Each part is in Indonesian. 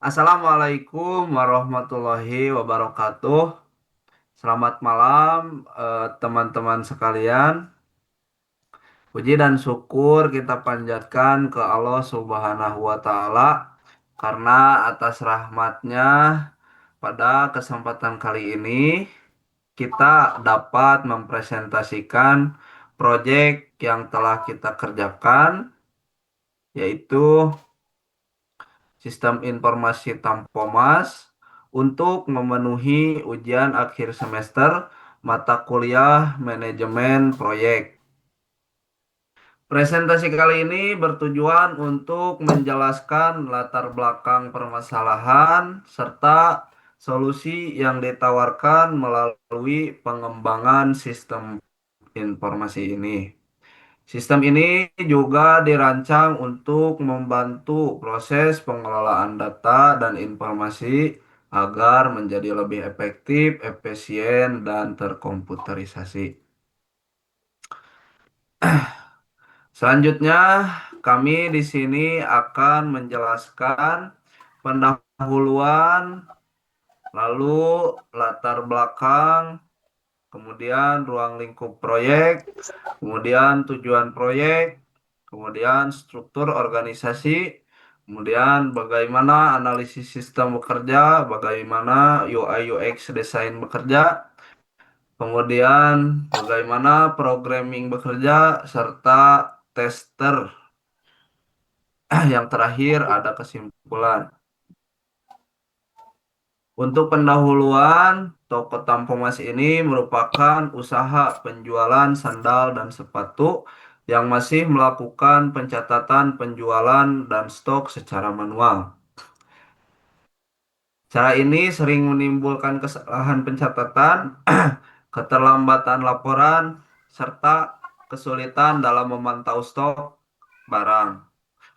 Assalamualaikum warahmatullahi wabarakatuh. Selamat malam, teman-teman sekalian. Puji dan syukur kita panjatkan ke Allah Subhanahu wa Ta'ala karena atas rahmatnya pada kesempatan kali ini kita dapat mempresentasikan proyek yang telah kita kerjakan, yaitu Sistem Informasi Tampomas untuk memenuhi ujian akhir semester mata kuliah Manajemen Proyek. Presentasi kali ini bertujuan untuk menjelaskan latar belakang permasalahan serta solusi yang ditawarkan melalui pengembangan sistem informasi ini. Sistem ini juga dirancang untuk membantu proses pengelolaan data dan informasi agar menjadi lebih efektif, efisien, dan terkomputerisasi. Selanjutnya, kami di sini akan menjelaskan pendahuluan, lalu latar belakang, kemudian ruang lingkup proyek, kemudian tujuan proyek, kemudian struktur organisasi, kemudian bagaimana analisis sistem bekerja, bagaimana UI UX desain bekerja, kemudian bagaimana programming bekerja, serta tester. Yang terakhir ada kesimpulan. Untuk pendahuluan, toko Tampomas ini merupakan usaha penjualan sandal dan sepatu yang masih melakukan pencatatan penjualan dan stok secara manual. Cara ini sering menimbulkan kesalahan pencatatan, keterlambatan laporan, serta kesulitan dalam memantau stok barang.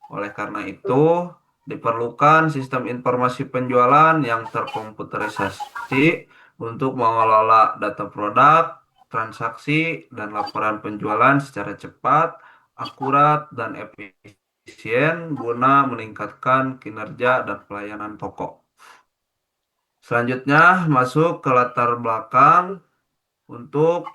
Oleh karena itu, diperlukan sistem informasi penjualan yang terkomputerisasi untuk mengelola data produk, transaksi, dan laporan penjualan secara cepat, akurat, dan efisien guna meningkatkan kinerja dan pelayanan toko. Selanjutnya, masuk ke latar belakang. Untuk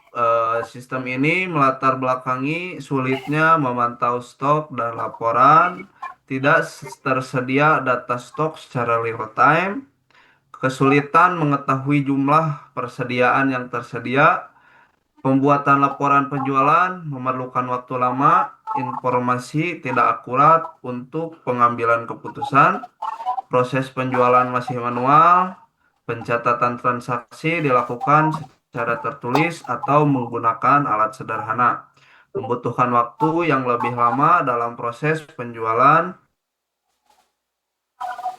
sistem ini melatar belakangi sulitnya memantau stok dan laporan, tidak tersedia data stok secara real time, kesulitan mengetahui jumlah persediaan yang tersedia, pembuatan laporan penjualan memerlukan waktu lama, informasi tidak akurat untuk pengambilan keputusan, proses penjualan masih manual, pencatatan transaksi dilakukan secara tertulis atau menggunakan alat sederhana. Membutuhkan waktu yang lebih lama dalam proses penjualan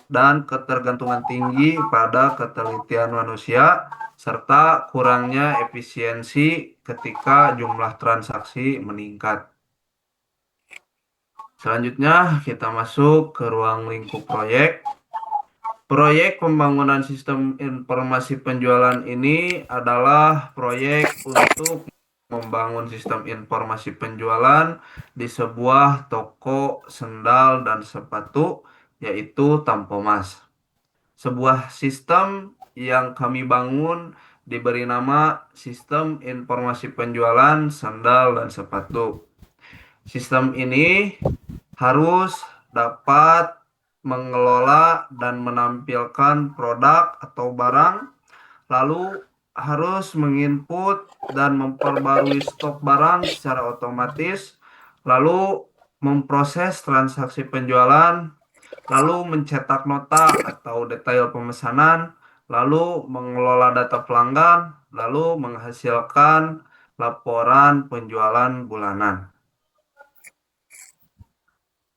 dan ketergantungan tinggi pada ketelitian manusia, serta kurangnya efisiensi ketika jumlah transaksi meningkat. Selanjutnya, kita masuk ke ruang lingkup proyek. Proyek pembangunan sistem informasi penjualan ini adalah proyek untuk membangun sistem informasi penjualan di sebuah toko sendal dan sepatu, yaitu Tampomas. Sebuah sistem yang kami bangun diberi nama Sistem Informasi Penjualan Sandal dan Sepatu. Sistem ini harus dapat mengelola dan menampilkan produk atau barang, lalu harus menginput dan memperbarui stok barang secara otomatis, lalu memproses transaksi penjualan, lalu mencetak nota atau detail pemesanan, lalu mengelola data pelanggan, lalu menghasilkan laporan penjualan bulanan.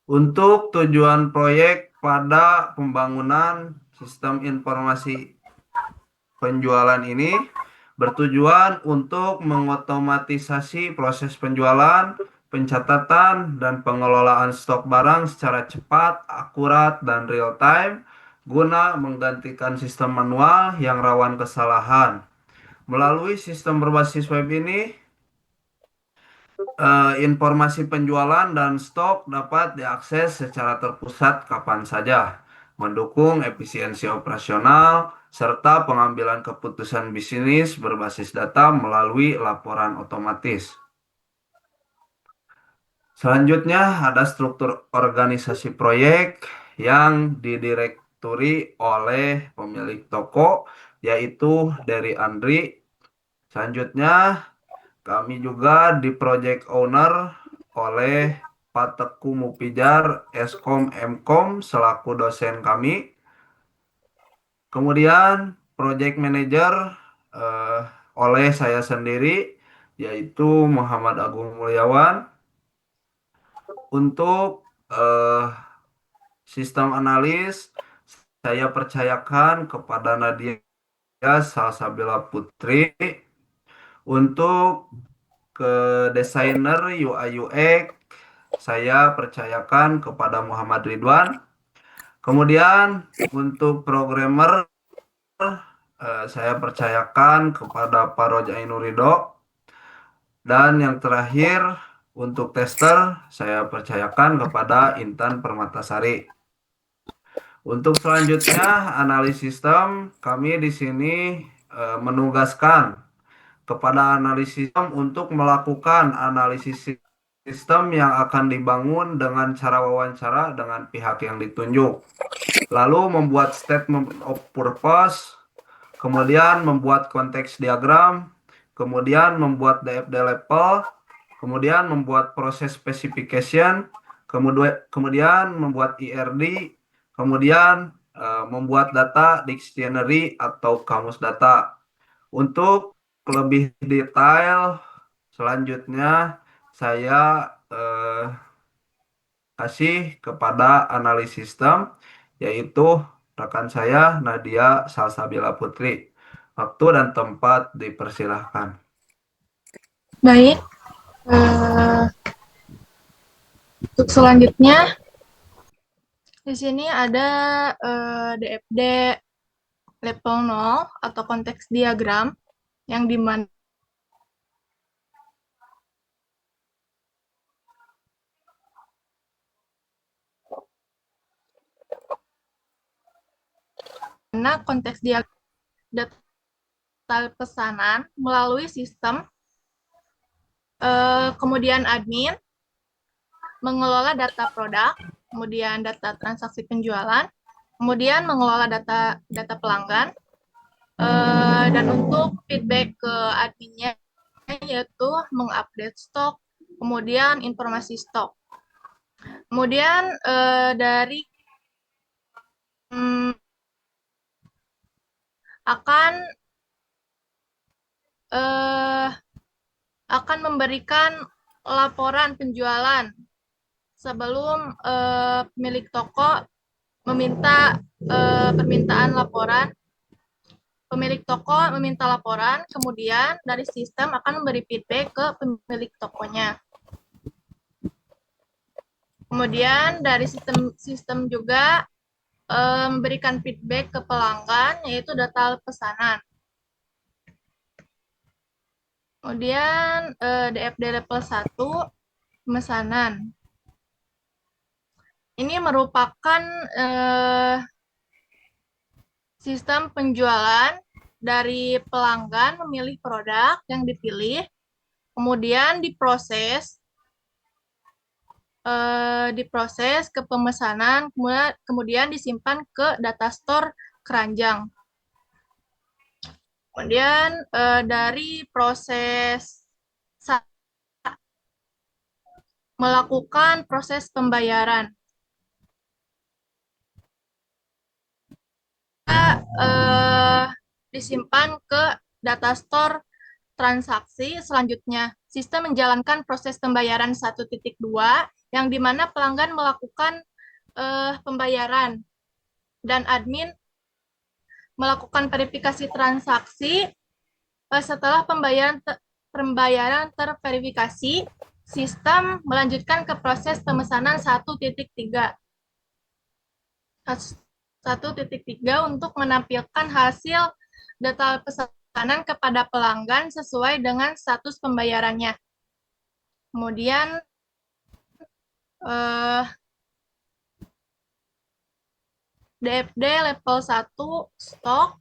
Untuk tujuan proyek pada pembangunan sistem informasi penjualan ini bertujuan untuk mengotomatisasi proses penjualan, pencatatan, dan pengelolaan stok barang secara cepat, akurat, dan real time guna menggantikan sistem manual yang rawan kesalahan. Melalui sistem berbasis web ini, informasi penjualan dan stok dapat diakses secara terpusat kapan saja. mendukung efisiensi operasional, serta pengambilan keputusan bisnis berbasis data melalui laporan otomatis. Selanjutnya ada struktur organisasi proyek yang didirekturi oleh pemilik toko, yaitu dari Andri. Selanjutnya kami juga di project owner oleh Pak Teku Mupijar, Eskom Mkom selaku dosen kami. Kemudian project manager eh, oleh saya sendiri, yaitu Muhammad Agung Mulyawan. Untuk sistem analis, saya percayakan kepada Nadia Salsabila Putri. Untuk ke desainer UI UX, saya percayakan kepada Muhammad Ridwan. Kemudian untuk programmer, saya percayakan kepada Pak Rojainu Ridho. Dan yang terakhir, untuk tester, saya percayakan kepada Intan Permatasari. Untuk selanjutnya, analisis sistem, kami di sini menugaskan kepada analisis sistem untuk melakukan analisis sistem yang akan dibangun dengan cara wawancara dengan pihak yang ditunjuk. Lalu membuat statement of purpose, kemudian membuat konteks diagram, kemudian membuat DFD level, kemudian membuat proses specification, kemudian membuat IRD, kemudian membuat data dictionary atau kamus data. Untuk lebih detail selanjutnya saya kasih kepada analis sistem, yaitu rekan saya Nadia Salsabila Putri. Waktu dan tempat dipersilahkan. Baik, untuk selanjutnya di sini ada DFD level 0 atau konteks diagram yang dimana konteks diagram data pesanan melalui sistem, kemudian admin mengelola data produk, kemudian data transaksi penjualan, kemudian mengelola data pelanggan, dan untuk feedback ke adminnya yaitu mengupdate stok, kemudian informasi stok. Kemudian dari akan memberikan laporan penjualan sebelum pemilik toko meminta permintaan laporan. Pemilik toko meminta laporan, kemudian dari sistem akan memberi feedback ke pemilik tokonya. Kemudian dari sistem juga memberikan feedback ke pelanggan, yaitu data pesanan. Kemudian DFD level 1, pemesanan. Ini merupakan sistem penjualan dari pelanggan memilih produk yang dipilih, kemudian diproses ke pemesanan, kemudian disimpan ke data store keranjang. Kemudian dari proses melakukan proses pembayaran. Disimpan ke data store transaksi. Selanjutnya, sistem menjalankan proses pembayaran 1.2 yang dimana pelanggan melakukan pembayaran dan admin melakukan verifikasi transaksi. Setelah pembayaran terverifikasi, sistem melanjutkan ke proses pemesanan 1.3. 1.3 untuk menampilkan hasil data pesanan kepada pelanggan sesuai dengan status pembayarannya. Kemudian DFD level 1 stok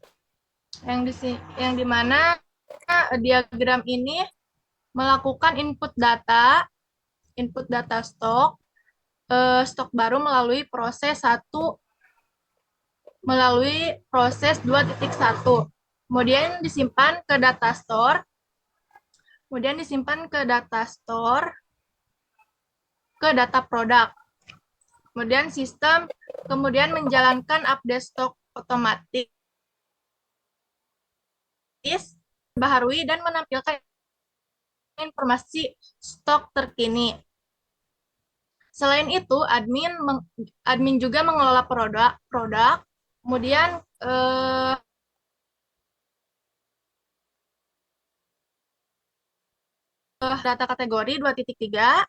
yang dimana diagram ini melakukan input data stok baru melalui proses 2.1. Kemudian disimpan ke data store, ke data produk. Kemudian sistem menjalankan update stok otomatis, baharui dan menampilkan informasi stok terkini. Selain itu, admin juga mengelola produk, kemudian data kategori 2.3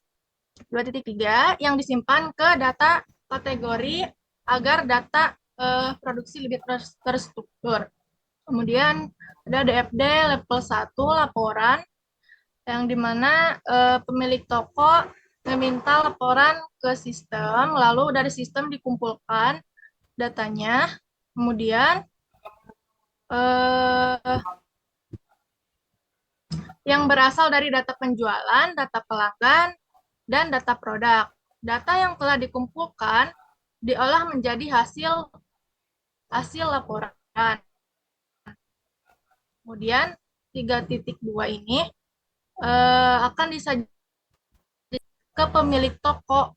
yang disimpan ke data kategori agar data produksi lebih terstruktur. Kemudian ada DFD level 1 laporan, yang dimana pemilik toko meminta laporan ke sistem, lalu dari sistem dikumpulkan datanya, kemudian yang berasal dari data penjualan, data pelanggan, dan data produk. Data yang telah dikumpulkan diolah menjadi hasil laporan. Kemudian 3.2 ini akan disajikan ke pemilik toko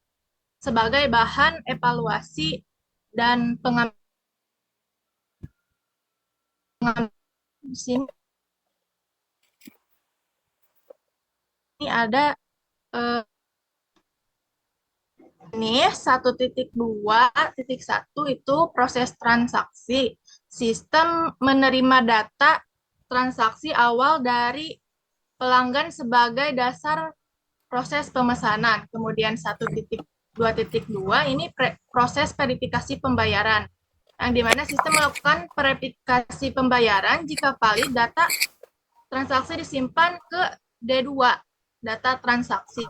sebagai bahan evaluasi dan pengambilan. Di sini ada ini 1.2.1 itu proses transaksi. Sistem menerima data transaksi awal dari pelanggan sebagai dasar proses pemesanan. Kemudian 1.2.2 ini proses verifikasi pembayaran, yang dimana sistem melakukan verifikasi pembayaran jika valid data transaksi disimpan ke D2, data transaksi.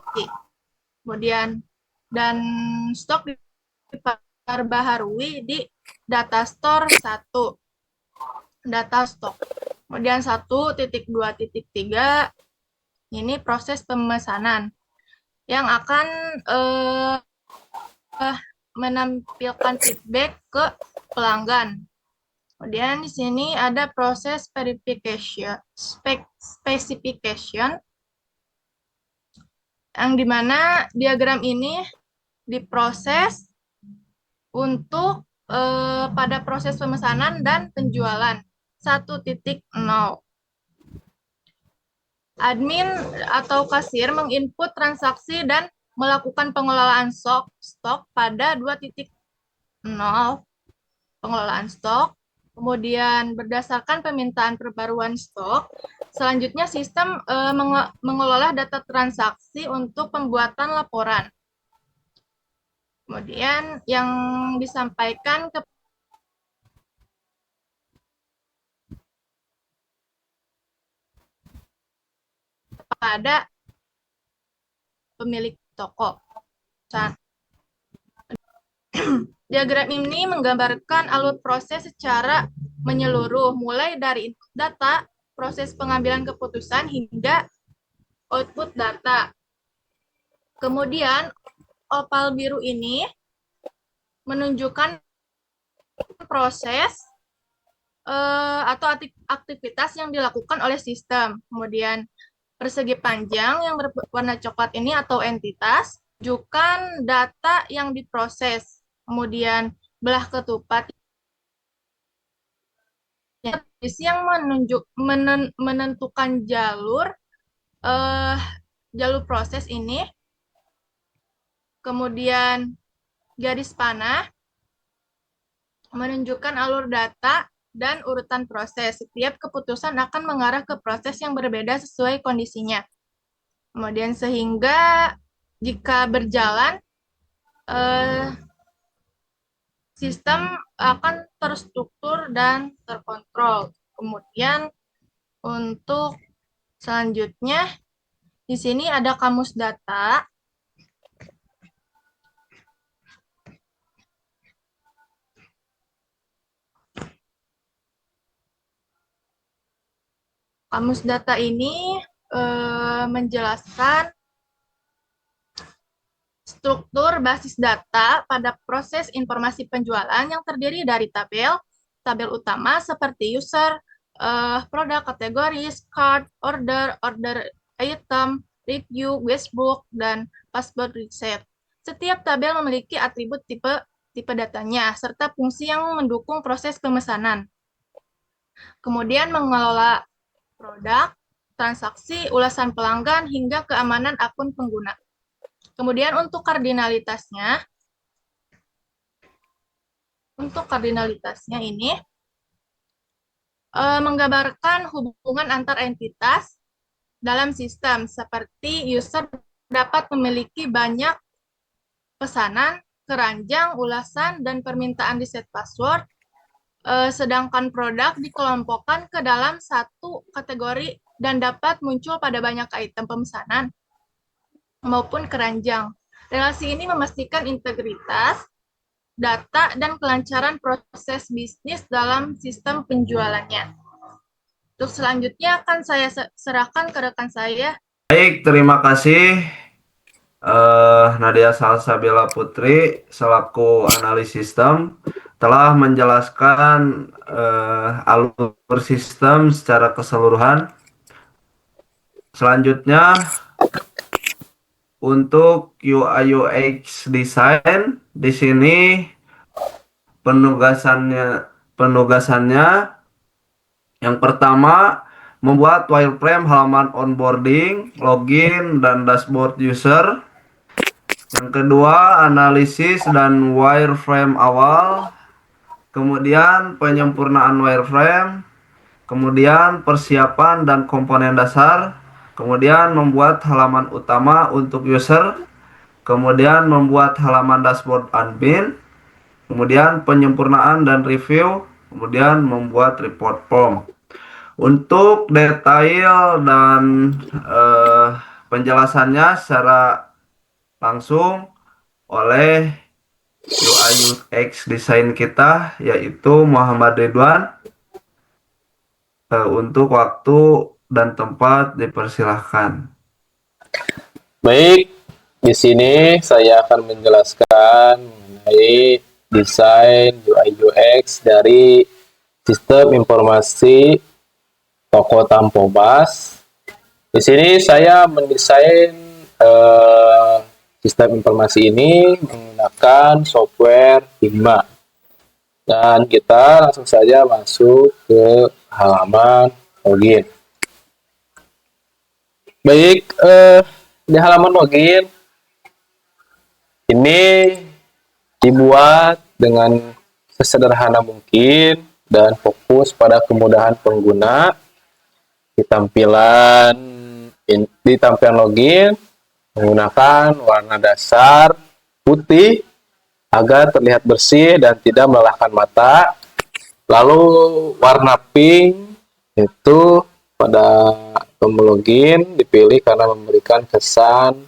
Kemudian dan stok diperbaharui di data store 1, data stok. Kemudian 1.2.3 ini proses pemesanan yang akan menampilkan feedback ke pelanggan. Kemudian di sini ada proses specification, yang dimana diagram ini diproses untuk pada proses pemesanan dan penjualan 1.0. Admin atau kasir menginput transaksi dan melakukan pengelolaan stok pada 2.0, pengelolaan stok. Kemudian berdasarkan permintaan perbaruan stok, selanjutnya sistem mengelola data transaksi untuk pembuatan laporan. Kemudian yang disampaikan kepada pemilik toko. Diagram ini menggambarkan alur proses secara menyeluruh, mulai dari input data, proses pengambilan keputusan, hingga output data. Kemudian opal biru ini menunjukkan proses atau aktivitas yang dilakukan oleh sistem. Kemudian persegi panjang yang berwarna coklat ini atau entitas menunjukkan data yang diproses. Kemudian belah ketupat yang menentukan jalur proses ini. Kemudian garis panah menunjukkan alur data dan urutan proses. Setiap keputusan akan mengarah ke proses yang berbeda sesuai kondisinya. Kemudian sehingga jika berjalan, sistem akan terstruktur dan terkontrol. Kemudian untuk selanjutnya, di sini ada kamus data. Kamus data ini menjelaskan struktur basis data pada proses informasi penjualan yang terdiri dari tabel utama seperti user, produk, kategoris, card, order item, review, guestbook, dan password reset. Setiap tabel memiliki atribut tipe datanya, serta fungsi yang mendukung proses pemesanan. Kemudian mengelola produk, transaksi, ulasan pelanggan, hingga keamanan akun pengguna. Kemudian untuk kardinalitasnya ini menggambarkan hubungan antar entitas dalam sistem, seperti user dapat memiliki banyak pesanan, keranjang, ulasan, dan permintaan reset password, sedangkan produk dikelompokkan ke dalam satu kategori dan dapat muncul pada banyak item pemesanan maupun keranjang. Relasi ini memastikan integritas data dan kelancaran proses bisnis dalam sistem penjualannya. Untuk selanjutnya akan saya serahkan ke rekan saya. Baik, terima kasih Nadia Salsabila Putri selaku analis sistem telah menjelaskan alur sistem secara keseluruhan. Selanjutnya untuk UI UX design, di sini penugasannya yang pertama membuat wireframe halaman onboarding, login, dan dashboard user. Yang kedua, analisis dan wireframe awal, kemudian penyempurnaan wireframe, kemudian persiapan dan komponen dasar, kemudian membuat halaman utama untuk user, kemudian membuat halaman dashboard admin, kemudian penyempurnaan dan review, kemudian membuat report form. Untuk detail dan penjelasannya secara langsung oleh UI UX design kita, yaitu Muhammad Ridwan. Untuk waktu dan tempat dipersilahkan. Baik, di sini saya akan menjelaskan mengenai desain UI UX dari sistem informasi toko Tampobas. Di sini saya mendesain sistem informasi ini menggunakan software Figma. Dan kita langsung saja masuk ke halaman login. Baik, di halaman login ini dibuat dengan sesederhana mungkin dan fokus pada kemudahan pengguna. Di tampilan login menggunakan warna dasar putih agar terlihat bersih dan tidak melelahkan mata. Lalu warna pink itu pada tombol login dipilih karena memberikan kesan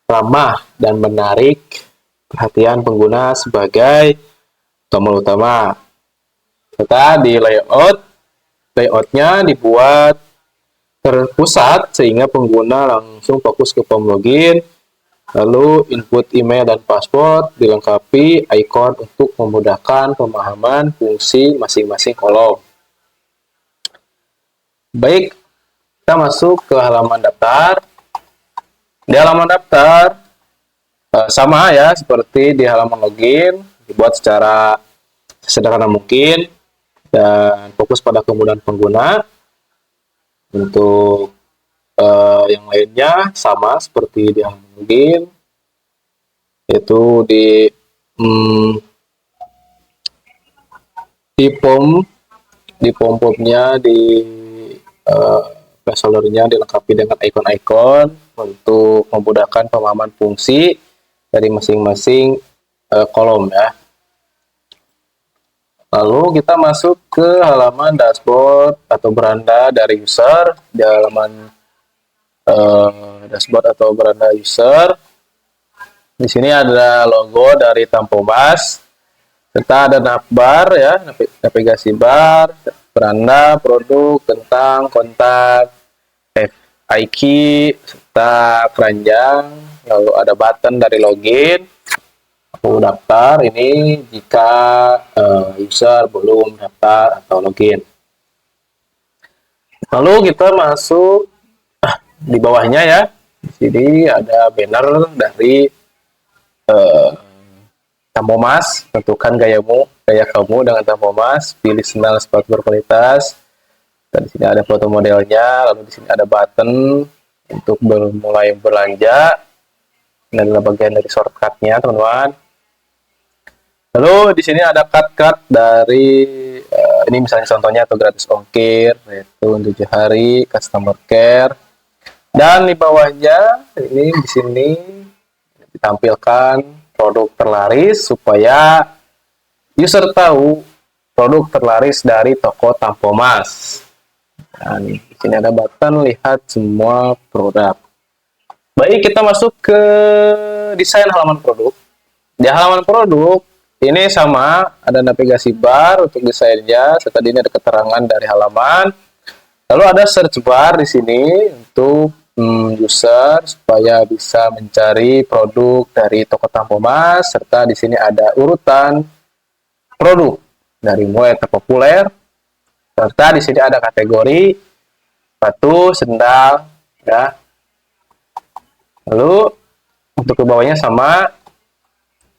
ramah dan menarik perhatian pengguna sebagai tombol utama. Serta di layoutnya dibuat terpusat sehingga pengguna langsung fokus ke tombol login. Lalu input email dan password dilengkapi icon untuk memudahkan pemahaman fungsi masing-masing kolom. Baik, kita masuk ke halaman daftar. Di halaman daftar sama ya seperti di halaman login, dibuat secara sederhana mungkin dan fokus pada kemudahan pengguna. Untuk yang lainnya sama seperti di halaman login, yaitu di pom-pomnya di placeholder-nya dilengkapi dengan icon-icon untuk memudahkan pemahaman fungsi dari masing-masing kolom ya. Lalu kita masuk ke halaman dashboard atau beranda dari user. Di halaman dashboard atau beranda user, di sini ada logo dari Tampobas, serta ada navbar ya, navigasi bar, beranda, produk, tentang, kontak, FIQ, serta keranjang. Lalu ada button dari login, aku daftar. Ini jika user belum daftar atau login. Lalu kita masuk di bawahnya ya. Di sini ada banner dari Tampomas. Tentukan gaya kamu dengan Tampomas. Pilih sandal sepatu berkualitas. Dan di sini ada foto modelnya. Lalu di sini ada button untuk mulai belanja. Ini adalah bagian dari shortcut-nya, teman-teman. Lalu di sini ada cut dari ini misalnya contohnya atau gratis ongkir, yaitu 7 hari, customer care. Dan di bawahnya ini di sini ditampilkan produk terlaris supaya user tahu produk terlaris dari toko Tampomas. Dan di sini ada button lihat semua produk. Baik, kita masuk ke desain halaman produk. Di halaman produk ini sama, ada navigasi bar untuk desainnya, serta ini ada keterangan dari halaman. Lalu ada search bar di sini untuk user supaya bisa mencari produk dari toko Tampomas, serta di sini ada urutan produk dari mulai terpopuler, serta di sini ada kategori sepatu, sendal, ya. Lalu untuk ke bawahnya sama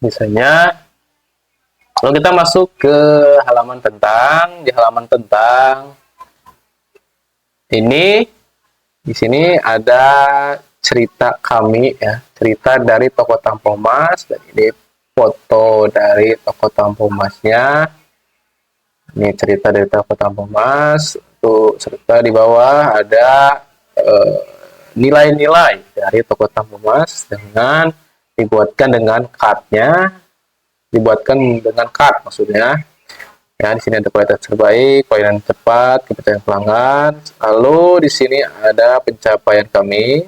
misalnya. Lalu kita masuk ke halaman tentang. Di halaman tentang ini di sini ada cerita kami ya, cerita dari toko Tampomas, dan ini foto dari toko Tampomasnya. Ini cerita dari toko Tampomas. Tuh, serta di bawah ada nilai-nilai dari toko Tampomas dengan dibuatkan dengan card-nya, maksudnya. Ya, di sini ada kualitas terbaik, pelayanan cepat, kepercayaan pelanggan. Lalu di sini ada pencapaian kami.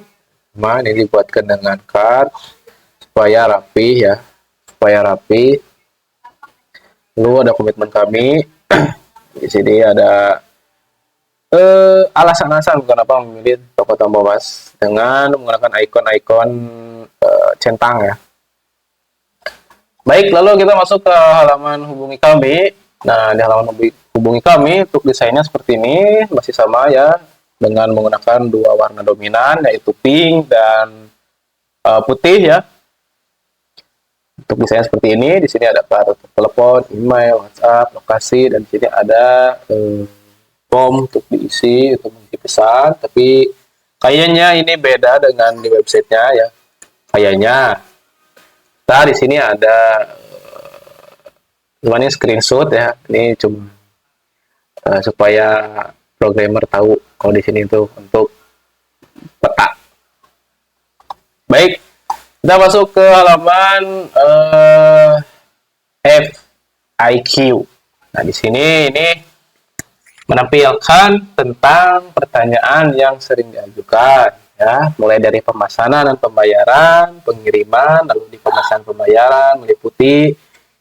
Ini dibuatkan dengan card supaya rapi ya, Lalu ada komitmen kami. Di sini ada alasan-alasan kenapa memilih toko Tampomas dengan menggunakan ikon-ikon centang ya. Baik, lalu kita masuk ke halaman hubungi kami. Nah, di halaman hubungi kami untuk desainnya seperti ini, masih sama ya, dengan menggunakan 2 warna dominan, yaitu pink dan putih ya. Untuk desainnya seperti ini, di sini ada telepon, email, WhatsApp, lokasi, dan di sini ada form untuk diisi untuk mengisi pesan. Tapi kayaknya ini beda dengan di websitenya ya, kayaknya. Nah, di sini ada ini screenshot ya, ini cuma supaya programmer tahu kalau di sini itu untuk peta. Baik, kita masuk ke halaman FIQ. Nah, di sini ini menampilkan tentang pertanyaan yang sering diajukan ya, mulai dari pemesanan dan pembayaran, pengiriman, lalu di pemesanan pembayaran meliputi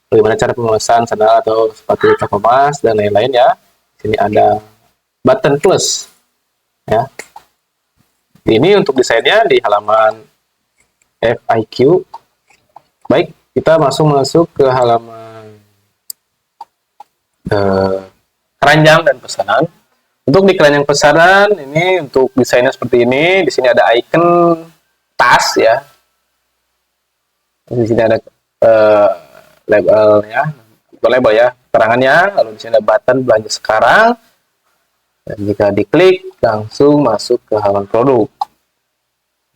bagaimana cara pemesanan sandal atau sepatu Tampomas dan lain-lain ya. Di sini ada button plus ya. Ini untuk desainnya di halaman FIQ. Baik, kita masuk ke halaman keranjang dan pesanan. Untuk di keranjang pesanan ini untuk desainnya seperti ini. Di sini ada icon tas ya. Di sini ada labelnya, bukan label ya, keterangannya. Lalu di sini ada button belanja sekarang. Dan jika diklik langsung masuk ke halaman produk.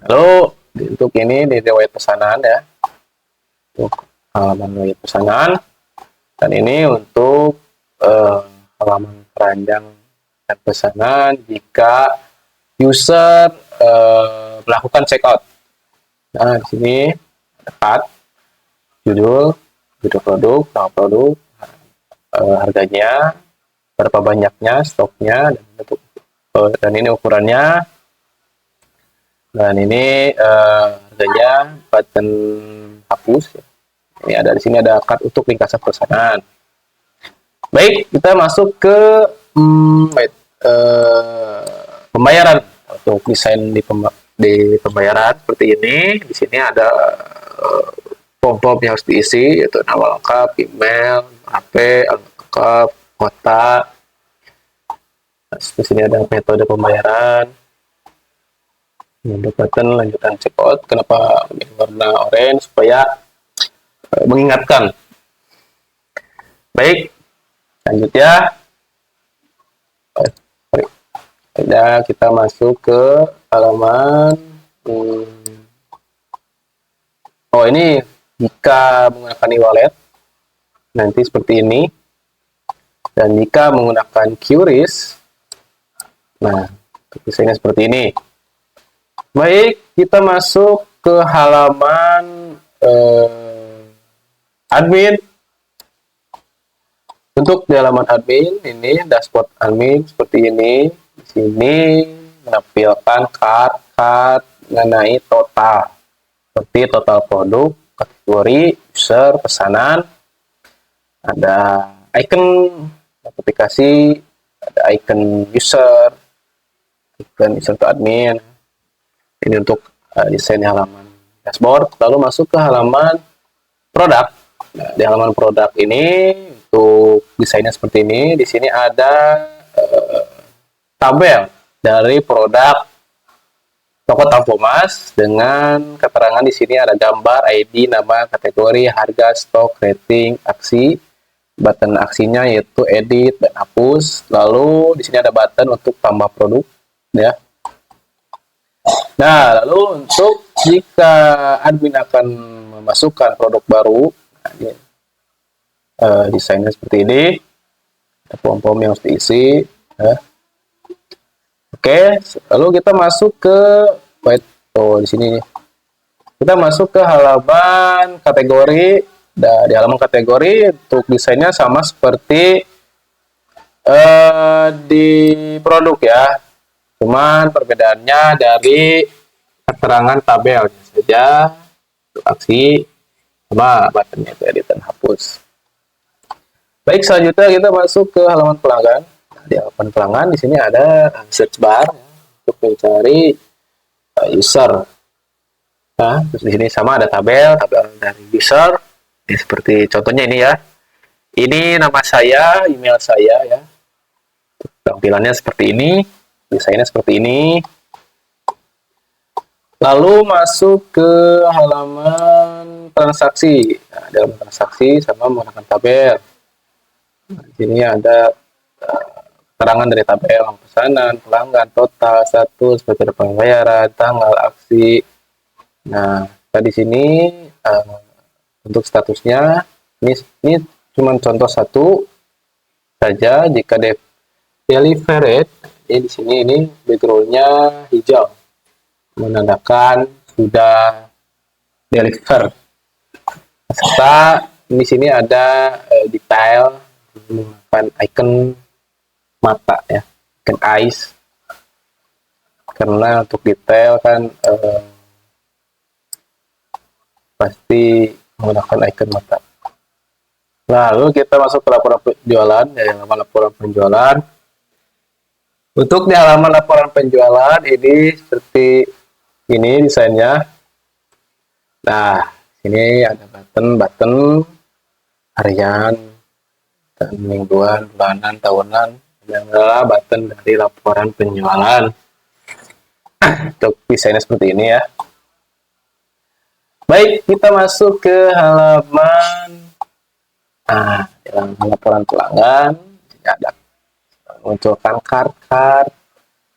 Lalu untuk ini di riwayat pesanan ya. Untuk halaman riwayat pesanan. Dan ini untuk halaman keranjang dan pesanan jika user melakukan checkout. Nah, di sini ada judul produk, nama produk, harganya, berapa banyaknya, stoknya, dan ini ukurannya, dan ini harganya, button hapus. Ini ada di sini ada card untuk ringkasan pesanan. Baik, kita masuk ke wait, pembayaran. Untuk desain di pembayaran seperti ini, di sini ada form yang harus diisi, yaitu nama lengkap, email, HP, alamat lengkap, kota. Di sini ada metode pembayaran. Untuk button lanjutan checkout, kenapa warna orange supaya mengingatkan. Baik, lanjutnya kita masuk ke halaman oh ini jika menggunakan e-wallet nanti seperti ini, dan jika menggunakan QRIS nah desainnya seperti ini. Baik, kita masuk ke halaman admin. Untuk di halaman admin ini dashboard admin seperti ini. Di sini menampilkan card mengenai total, seperti total produk, kategori, user, pesanan, ada icon aplikasi, ada icon user to admin. Ini untuk desain halaman dashboard. Lalu masuk ke halaman produk. Nah, di halaman produk ini untuk desainnya seperti ini. Di sini ada tabel dari produk toko Tampomas dengan keterangan. Di sini ada gambar, ID, nama, kategori, harga, stok, rating, aksi. Button aksinya yaitu edit dan hapus. Lalu di sini ada button untuk tambah produk, ya. Nah, lalu untuk jika admin akan memasukkan produk baru, nah, ini, desainnya seperti ini. Ada form yang harus diisi. Ya. Oke, lalu kita masuk ke di sini kita masuk ke halaman kategori. Nah, di halaman kategori untuk desainnya sama seperti di produk ya. Cuman perbedaannya dari keterangan tabel saja, untuk aksi sama buttonnya itu edit dan hapus. Baik, selanjutnya kita masuk ke halaman pelanggan. Nah, di halaman pelanggan di sini ada search bar ya, untuk mencari user. Nah, terus di sini sama ada tabel dari user. Ini seperti contohnya ini ya. Ini nama saya, email saya ya. Tampilannya seperti ini. Desainnya seperti ini. Lalu masuk ke halaman transaksi. Nah, dalam transaksi sama menggunakan tabel. Nah, di sini ada keterangan dari tabel, pesanan, pelanggan, total, status, metode pembayaran, tanggal, aksi. Nah, di sini untuk statusnya ini cuma contoh satu saja. Jika delivered, di sini ini backgroundnya hijau, menandakan sudah deliver. Serta di sini ada detail menggunakan icon mata ya, icon eyes, karena untuk detail kan pasti menggunakan icon mata. Lalu kita masuk ke laporan penjualan ya, laporan penjualan. Untuk di halaman laporan penjualan ini seperti ini desainnya. Nah, ini ada button harian, dan mingguan, bulanan, tahunan. Yang adalah button dari laporan penjualan. Untuk desainnya seperti ini ya. Baik, kita masuk ke halaman laporan pelanggan. Ada munculkan card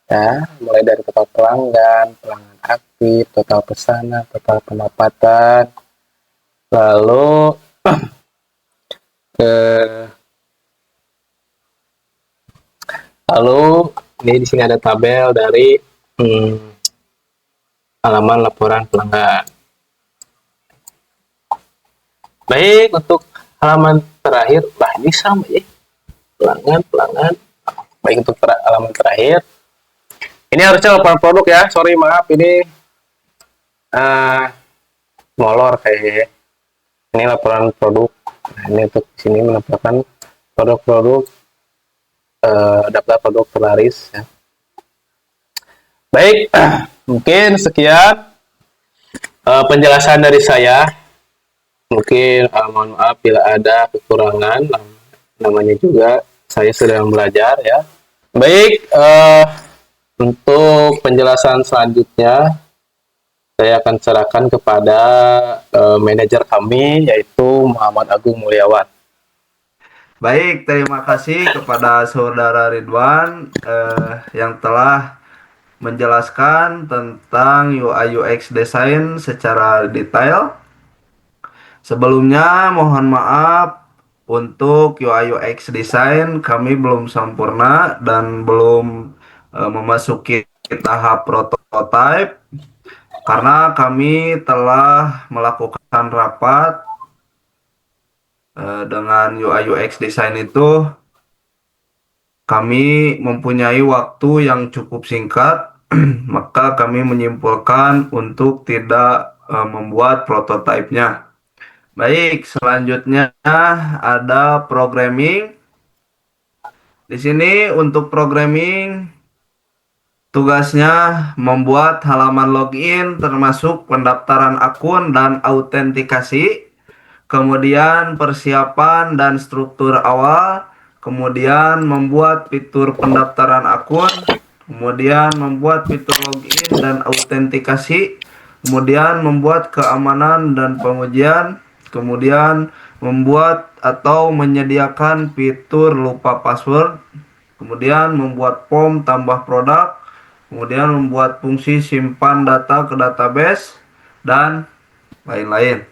ya, mulai dari total pelanggan aktif, total pesanan, total pendapatan, lalu ini di sini ada tabel dari halaman laporan pelanggan. Baik, untuk halaman terakhir, ini sama ya, pelanggan. Baik, untuk halaman terakhir, ini harusnya laporan produk ya. Sorry, maaf, ini molor kayaknya. Ini laporan produk. Nah, ini untuk sini menampilkan produk-produk daftar produk terlaris ya. Baik, mungkin sekian penjelasan dari saya. Mungkin mohon maaf bila ada kekurangan, namanya juga saya sedang belajar ya. Baik, untuk penjelasan selanjutnya saya akan serahkan kepada manajer kami, yaitu Muhammad Agung Mulyawan. Baik, terima kasih kepada Saudara Ridwan yang telah menjelaskan tentang UI UX design secara detail. Sebelumnya mohon maaf untuk UI UX design kami belum sempurna dan belum memasuki tahap prototype karena kami telah melakukan rapat dengan UI UX design itu. Kami mempunyai waktu yang cukup singkat, maka kami menyimpulkan untuk tidak membuat prototipenya. Baik, selanjutnya ada programming. Di sini untuk programming tugasnya membuat halaman login termasuk pendaftaran akun dan autentikasi, kemudian persiapan dan struktur awal, kemudian membuat fitur pendaftaran akun, kemudian membuat fitur login dan autentikasi, kemudian membuat keamanan dan pengujian, kemudian membuat atau menyediakan fitur lupa password, kemudian membuat form tambah produk, kemudian membuat fungsi simpan data ke database, dan lain-lain.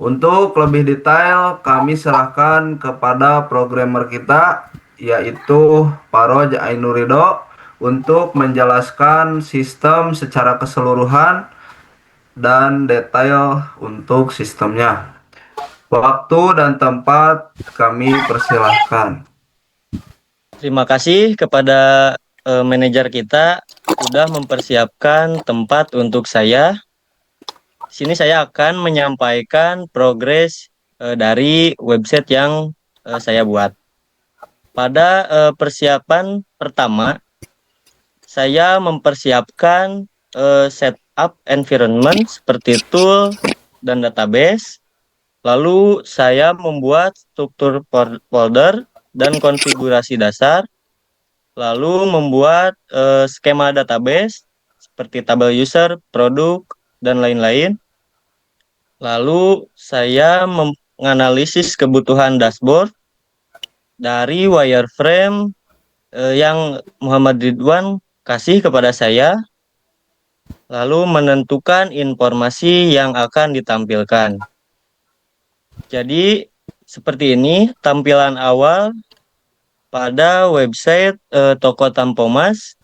Untuk lebih detail, kami serahkan kepada programmer kita, yaitu Paroj Ainurido, untuk menjelaskan sistem secara keseluruhan dan detail untuk sistemnya. Waktu dan tempat kami persilahkan. Terima kasih kepada manajer kita sudah mempersiapkan tempat untuk saya. Di sini saya akan menyampaikan progres dari website yang saya buat. Pada persiapan pertama, saya mempersiapkan setup environment seperti tool dan database. Lalu saya membuat struktur folder dan konfigurasi dasar, lalu membuat skema database seperti tabel user, produk, dan lain-lain. Lalu saya menganalisis kebutuhan dashboard dari wireframe yang Muhammad Ridwan kasih kepada saya, lalu menentukan informasi yang akan ditampilkan. Jadi seperti ini tampilan awal pada website toko Tampomas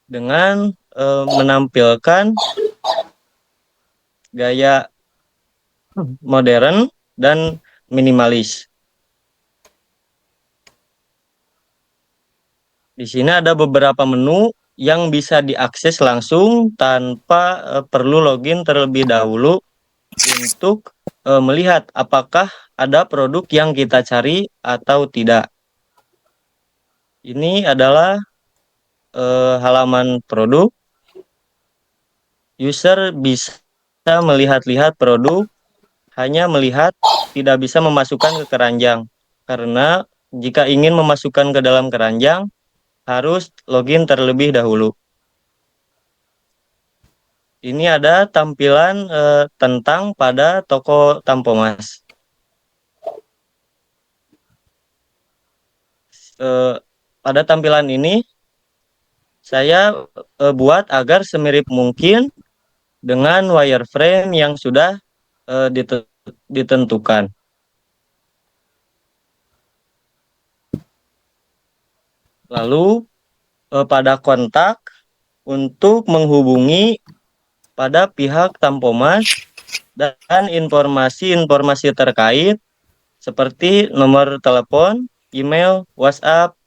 dengan menampilkan gaya modern dan minimalis. Di sini ada beberapa menu yang bisa diakses langsung tanpa perlu login terlebih dahulu untuk melihat apakah ada produk yang kita cari atau tidak. Ini adalah halaman produk. User bisa melihat-lihat produk, hanya melihat, tidak bisa memasukkan ke keranjang. Karena jika ingin memasukkan ke dalam keranjang, harus login terlebih dahulu. Ini ada tampilan tentang pada toko Tampomas. Pada tampilan ini saya buat agar semirip mungkin dengan wireframe yang sudah ditentukan. Lalu pada kontak untuk menghubungi pada pihak Tampomas dan informasi-informasi terkait seperti nomor telepon, email, WhatsApp,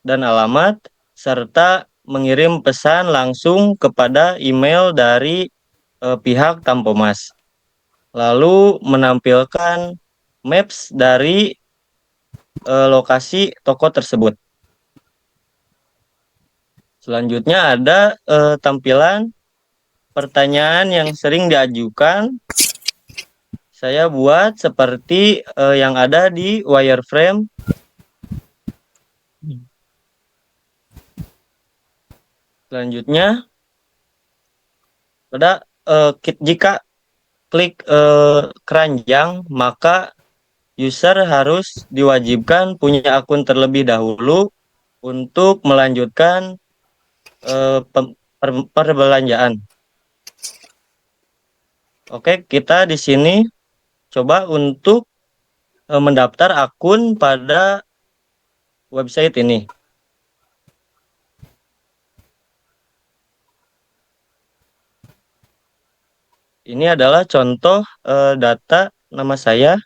dan alamat, serta mengirim pesan langsung kepada email dari pihak Tampomas. Lalu menampilkan maps dari lokasi toko tersebut. Selanjutnya ada tampilan pertanyaan yang sering diajukan. Saya buat seperti yang ada di wireframe. Selanjutnya, jika klik keranjang, maka user harus diwajibkan punya akun terlebih dahulu untuk melanjutkan perbelanjaan. Oke, kita di sini coba untuk mendaftar akun pada website ini. Ini adalah contoh data nama saya.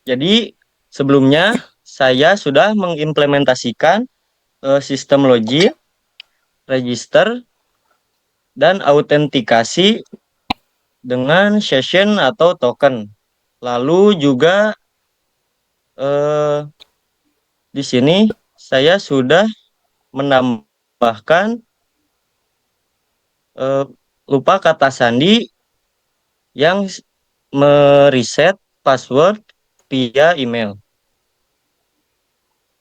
Jadi sebelumnya saya sudah mengimplementasikan sistem login, register, dan autentikasi dengan session atau token. Lalu juga di sini saya sudah menambahkan lupa kata sandi yang mereset password via email.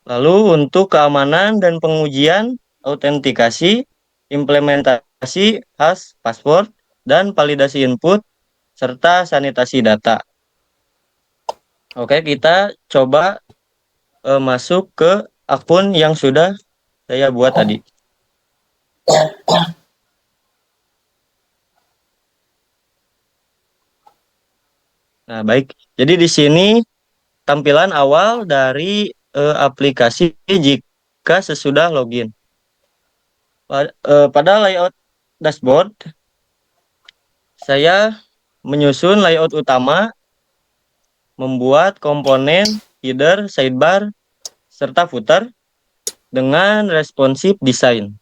Lalu untuk keamanan dan pengujian autentikasi, implementasi hash password, dan validasi input, serta sanitasi data. Oke, kita coba masuk ke akun yang sudah saya buat tadi. Nah, baik. Jadi di sini tampilan awal dari aplikasi jika sesudah login. Pada layout dashboard, saya menyusun layout utama, membuat komponen header, sidebar, serta footer dengan responsive design.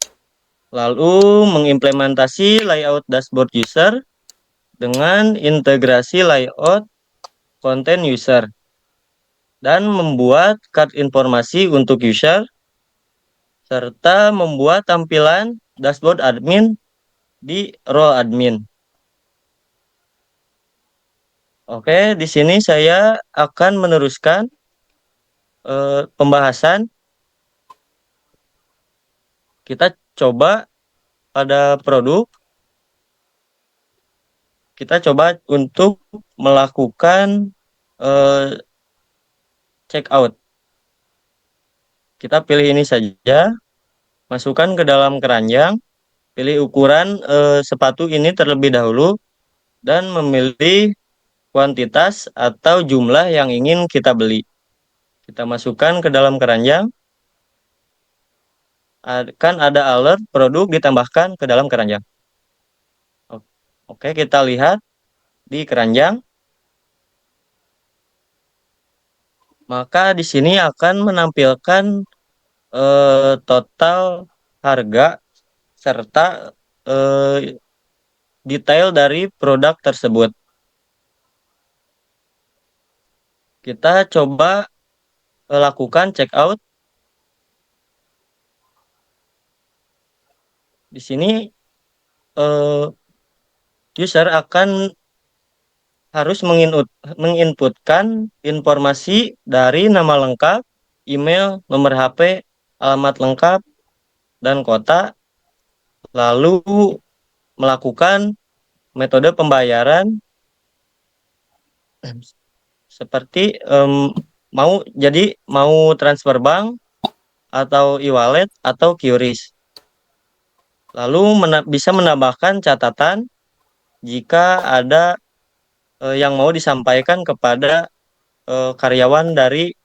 Lalu mengimplementasi layout dashboard user dengan integrasi layout konten user. Dan membuat card informasi untuk user, serta membuat tampilan dashboard admin di role admin. Oke, di sini saya akan meneruskan pembahasan. Kita coba pada produk, kita coba untuk melakukan check out. Kita pilih ini saja, masukkan ke dalam keranjang, pilih ukuran sepatu ini terlebih dahulu, dan memilih kuantitas atau jumlah yang ingin kita beli. Kita masukkan ke dalam keranjang, akan ada alert produk ditambahkan ke dalam keranjang. Oke, kita lihat di keranjang. Maka di sini akan menampilkan total harga serta detail dari produk tersebut. Kita coba lakukan check out. Di sini user akan harus menginputkan informasi dari nama lengkap, email, nomor HP, alamat lengkap, dan kota, lalu melakukan metode pembayaran seperti mau transfer bank atau e-wallet atau QRIS. Lalu bisa menambahkan catatan jika ada yang mau disampaikan kepada karyawan dari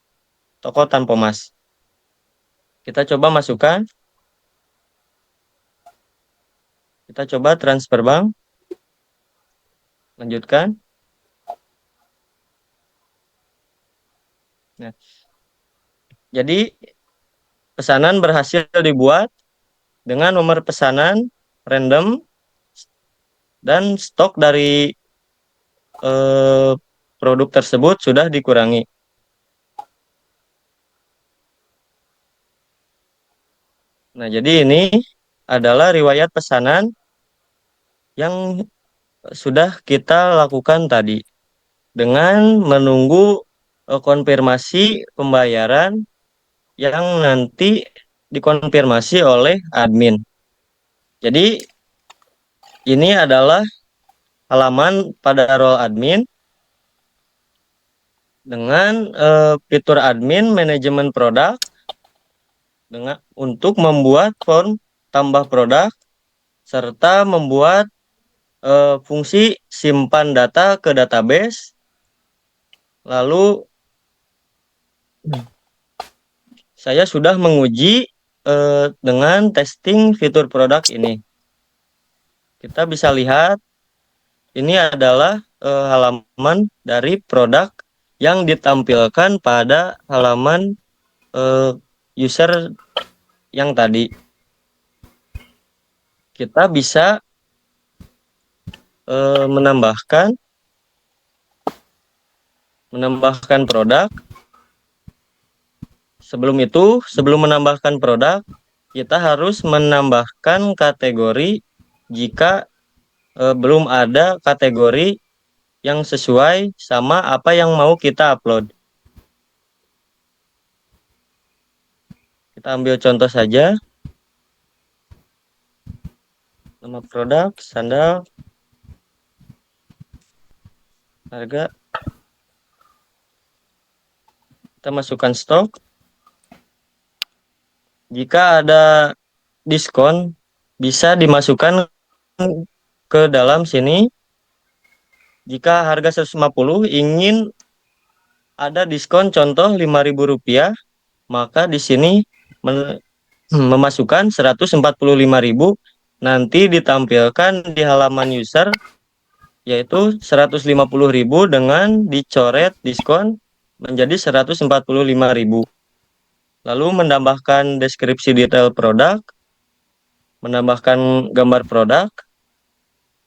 toko Tanpo Mas. Kita coba masukkan. Kita coba transfer bank. Lanjutkan. Nah, jadi pesanan berhasil dibuat dengan nomor pesanan random dan stok dari produk tersebut sudah dikurangi. Nah, jadi ini adalah riwayat pesanan yang sudah kita lakukan tadi dengan menunggu konfirmasi pembayaran yang nanti dikonfirmasi oleh admin. Jadi ini adalah halaman pada role admin dengan fitur admin manajemen produk dengan untuk membuat form tambah produk serta membuat fungsi simpan data ke database. Lalu saya sudah menguji dengan testing fitur produk ini. Kita bisa lihat ini adalah halaman dari produk yang ditampilkan pada halaman user yang tadi. Kita bisa menambahkan produk. Sebelum itu, sebelum menambahkan produk, kita harus menambahkan kategori jika belum ada kategori yang sesuai sama apa yang mau kita upload. Kita ambil contoh saja. Nama produk, sandal, harga. Kita masukkan stok. Jika ada diskon, bisa dimasukkan ke dalam sini. Jika harga 150 ingin ada diskon contoh Rp5.000, maka di sini memasukkan 145.000 nanti ditampilkan di halaman user yaitu 150.000 dengan dicoret diskon menjadi 145.000. Lalu menambahkan deskripsi detail produk, menambahkan gambar produk,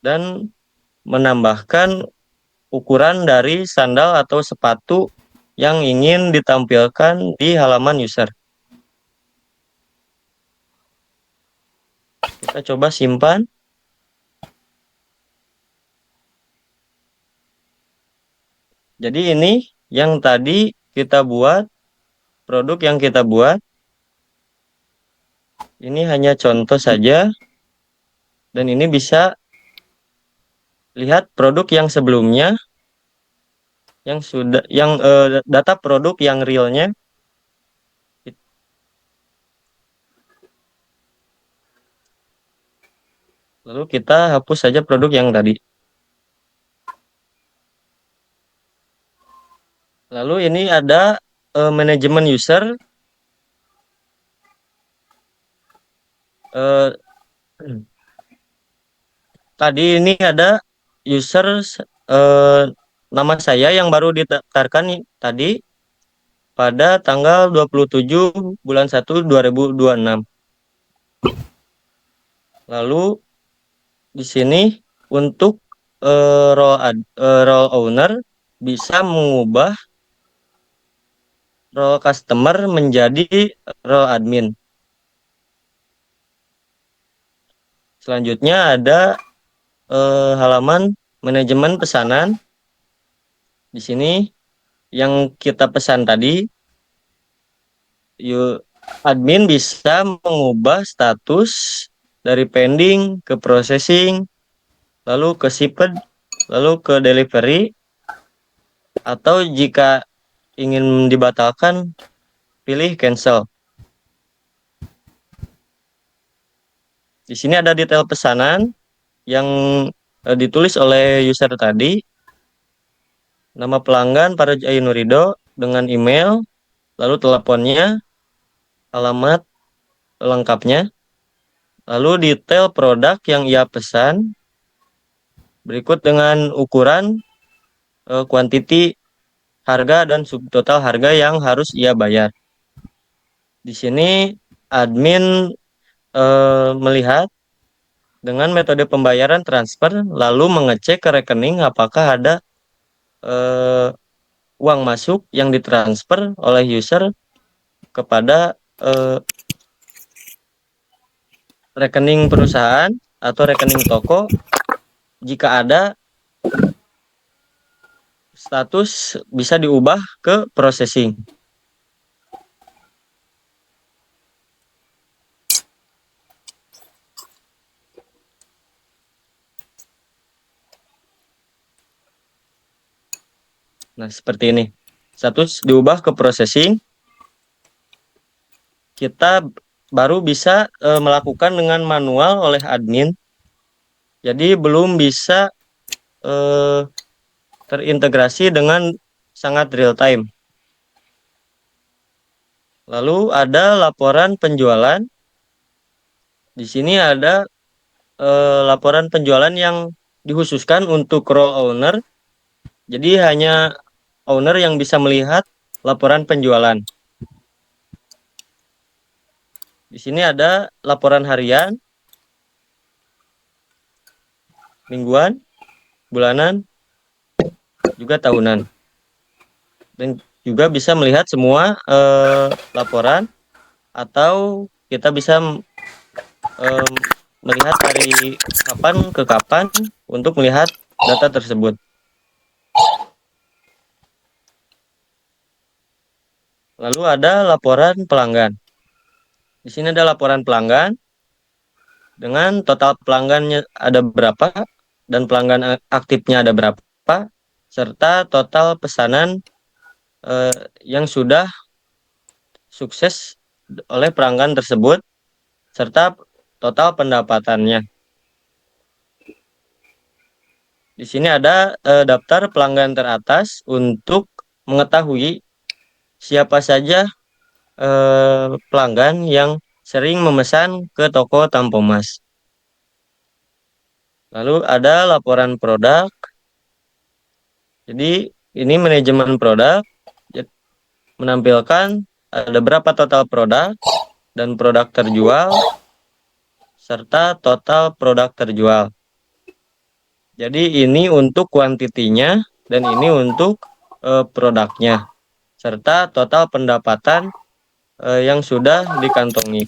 dan menambahkan ukuran dari sandal atau sepatu yang ingin ditampilkan di halaman user. Kita coba simpan. Jadi ini yang tadi kita buat, produk yang kita buat. Ini hanya contoh saja. Dan ini bisa lihat produk yang sebelumnya yang sudah data produk yang realnya. Lalu kita hapus saja produk yang tadi. Lalu ini ada manajemen user. Tadi ini ada user nama saya yang baru didaftarkan tadi pada tanggal 27 bulan 1 2026. Lalu di sini untuk role owner bisa mengubah role customer menjadi role admin. Selanjutnya ada halaman manajemen pesanan. Di sini yang kita pesan tadi, admin bisa mengubah status dari pending ke processing, lalu ke shipped, lalu ke delivery, atau jika ingin dibatalkan, pilih cancel. Di sini ada detail pesanan yang ditulis oleh user tadi. Nama pelanggan Parajai Nurido dengan email, lalu teleponnya, alamat lengkapnya, lalu detail produk yang ia pesan, berikut dengan ukuran, kuantiti, harga, dan subtotal harga yang harus ia bayar. Di sini admin melihat dengan metode pembayaran transfer, lalu mengecek ke rekening apakah ada eh, uang masuk yang ditransfer oleh user kepada rekening perusahaan atau rekening toko. Jika ada, status bisa diubah ke processing. Nah, seperti ini. Status diubah ke processing. Kita baru bisa melakukan dengan manual oleh admin. Jadi belum bisa terintegrasi dengan sangat real time. Lalu ada laporan penjualan. Di sini ada laporan penjualan yang dikhususkan untuk role owner. Jadi hanya owner yang bisa melihat laporan penjualan. Di sini ada laporan harian, mingguan, bulanan, juga tahunan. Dan juga bisa melihat semua laporan, atau kita bisa melihat dari kapan ke kapan untuk melihat data tersebut. Lalu ada laporan pelanggan. Di sini ada laporan pelanggan dengan total pelanggannya ada berapa dan pelanggan aktifnya ada berapa, serta total pesanan yang sudah sukses oleh pelanggan tersebut, serta total pendapatannya. Di sini ada daftar pelanggan teratas untuk mengetahui siapa saja pelanggan yang sering memesan ke toko Tampomas. Lalu ada laporan produk. Jadi ini manajemen produk menampilkan ada berapa total produk dan produk terjual serta total produk terjual. Jadi ini untuk kuantitinya dan ini untuk produknya serta total pendapatan yang sudah dikantongi.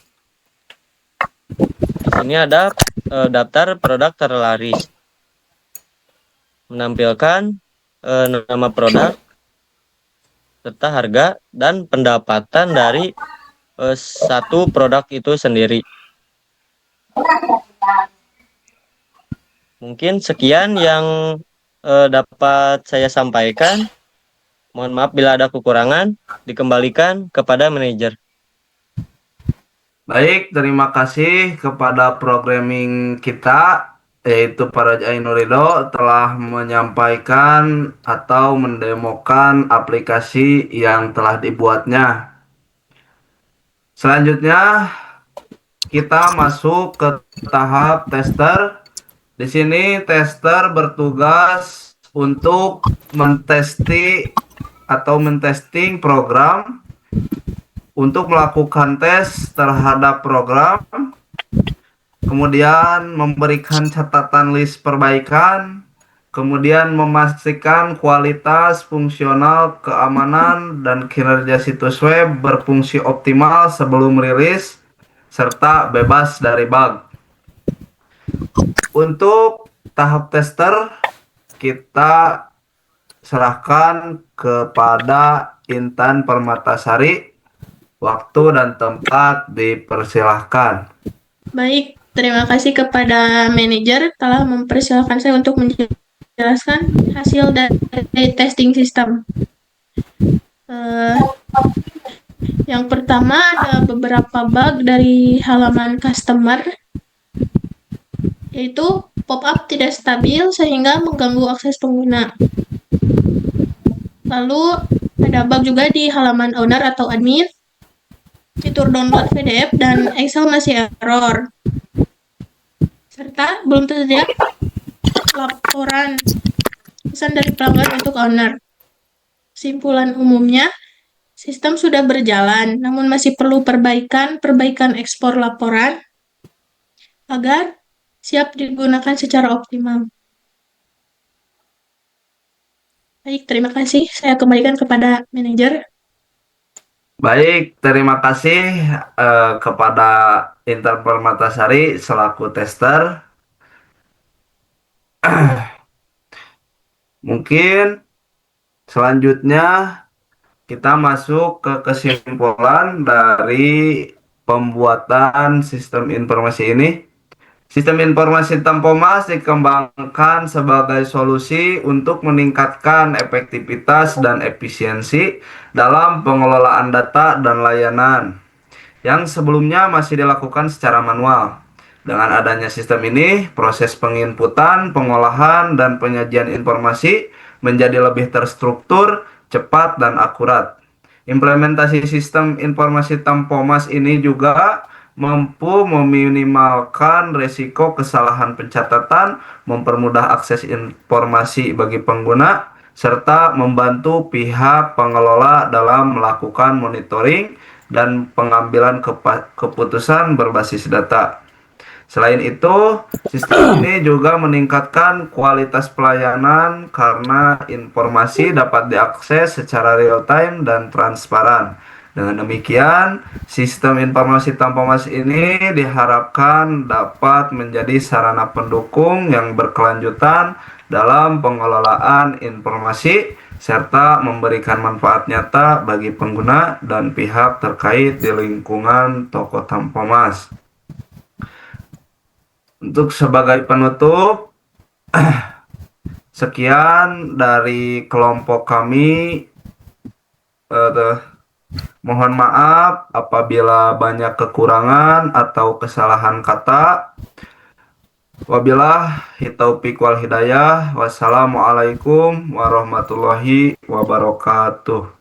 Di sini ada daftar produk terlaris, menampilkan nama produk serta harga dan pendapatan dari satu produk itu sendiri. Mungkin sekian yang dapat saya sampaikan. Mohon maaf bila ada kekurangan, dikembalikan kepada manajer. Baik, terima kasih kepada programming kita, yaitu Para Ainurido, telah menyampaikan atau mendemokan aplikasi yang telah dibuatnya. Selanjutnya, kita masuk ke tahap tester. Di sini tester bertugas untuk mentesting program, untuk melakukan tes terhadap program, kemudian memberikan catatan list perbaikan, kemudian memastikan kualitas, fungsional, keamanan, dan kinerja situs web berfungsi optimal sebelum rilis, serta bebas dari bug. Untuk tahap tester, kita serahkan kepada Intan Permatasari. Waktu dan tempat dipersilahkan. Baik, terima kasih kepada manajer telah mempersilahkan saya untuk menjelaskan hasil dari testing sistem. Yang pertama ada beberapa bug dari halaman customer, yaitu pop-up tidak stabil sehingga mengganggu akses pengguna. Lalu ada bug juga di halaman owner atau admin, fitur download PDF dan Excel masih error. Serta belum tersedia laporan pesan dari pelanggan untuk owner. Kesimpulan umumnya, sistem sudah berjalan, namun masih perlu perbaikan ekspor laporan agar siap digunakan secara optimal. Baik, terima kasih. Saya kembalikan kepada manajer. Baik, terima kasih kepada Intan Permatasari selaku tester. Mungkin selanjutnya kita masuk ke kesimpulan dari pembuatan sistem informasi ini. Sistem informasi Tampomas dikembangkan sebagai solusi untuk meningkatkan efektivitas dan efisiensi dalam pengelolaan data dan layanan yang sebelumnya masih dilakukan secara manual. Dengan adanya sistem ini, proses penginputan, pengolahan, dan penyajian informasi menjadi lebih terstruktur, cepat, dan akurat. Implementasi sistem informasi Tampomas ini juga mampu meminimalkan risiko kesalahan pencatatan, mempermudah akses informasi bagi pengguna, serta membantu pihak pengelola dalam melakukan monitoring dan pengambilan keputusan berbasis data. Selain itu, sistem ini juga meningkatkan kualitas pelayanan karena informasi dapat diakses secara real-time dan transparan. Dengan demikian, sistem informasi Tampomas ini diharapkan dapat menjadi sarana pendukung yang berkelanjutan dalam pengelolaan informasi serta memberikan manfaat nyata bagi pengguna dan pihak terkait di lingkungan toko Tampomas. Untuk sebagai penutup, sekian dari kelompok kami. Mohon maaf apabila banyak kekurangan atau kesalahan kata. Wabillahi taufiq wal hidayah. Wassalamualaikum warahmatullahi wabarakatuh.